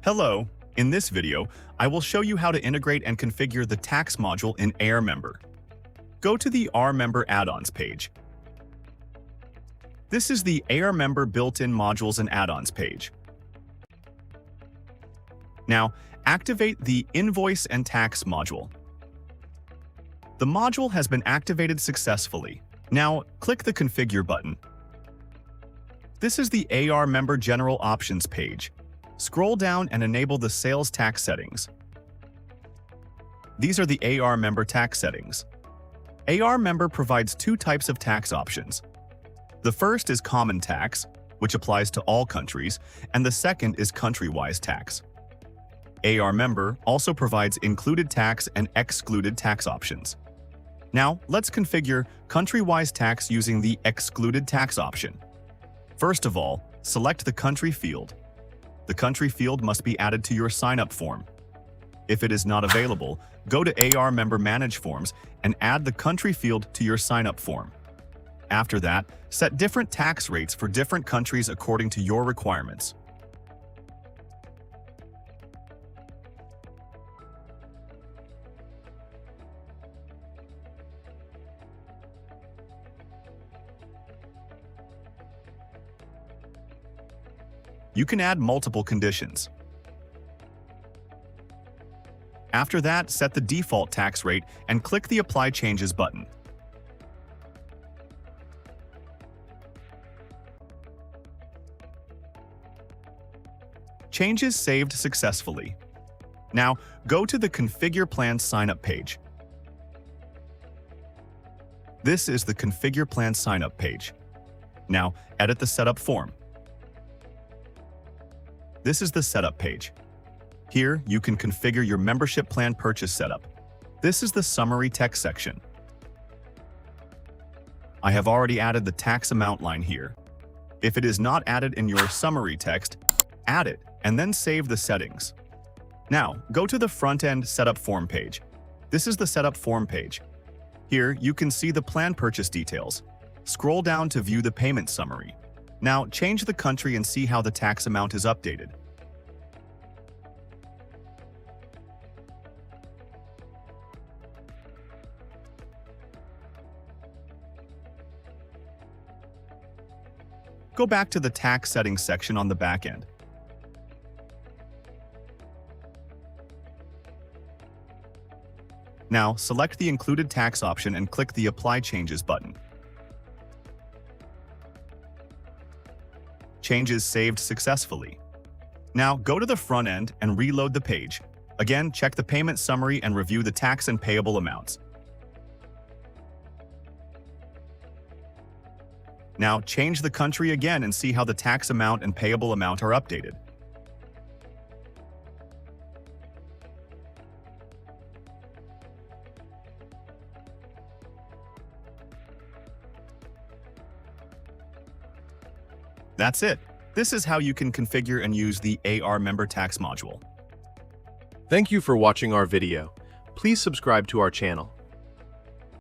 Hello, in this video, I will show you how to integrate and configure the tax module in ARMember. Go to the ARMember Addons page. This is the ARMember built-in modules and add-ons page. Now, activate the Invoice and Tax module. The module has been activated successfully. Now, click the Configure button. This is the ARMember General Options page. Scroll down and enable the sales tax settings. These are the ARMember tax settings. ARMember provides two types of tax options. The first is Common Tax, which applies to all countries, and the second is Country-wise Tax. ARMember also provides Included Tax and Excluded Tax options. Now, let's configure Country-wise Tax using the Excluded Tax option. First of all, select the Country field. The country field must be added to your sign-up form. If it is not available, go to ARMember Manage Forms and add the country field to your sign-up form. After that, set different tax rates for different countries according to your requirements. You can add multiple conditions. After that, set the default tax rate and click the Apply Changes button. Changes saved successfully. Now, go to the Configure Plan Signup page. This is the Configure Plan Signup page. Now, edit the setup form. This is the setup page. Here, you can configure your membership plan purchase setup. This is the summary text section. I have already added the tax amount line here. If it is not added in your summary text, add it and then save the settings. Now, go to the Frontend Setup Form page. This is the Setup Form page. Here, you can see the plan purchase details. Scroll down to view the payment summary. Now, change the country and see how the tax amount is updated. Go back to the tax settings section on the backend. Now, select the Included Tax option and click the Apply Changes button. Changes saved successfully. Now, go to the front end and reload the page. Again, check the payment summary and review the tax and payable amounts. Now, change the country again and see how the tax amount and payable amount are updated. That's it. This is how you can configure and use the ARMember tax module. Thank you for watching our video. Please subscribe to our channel.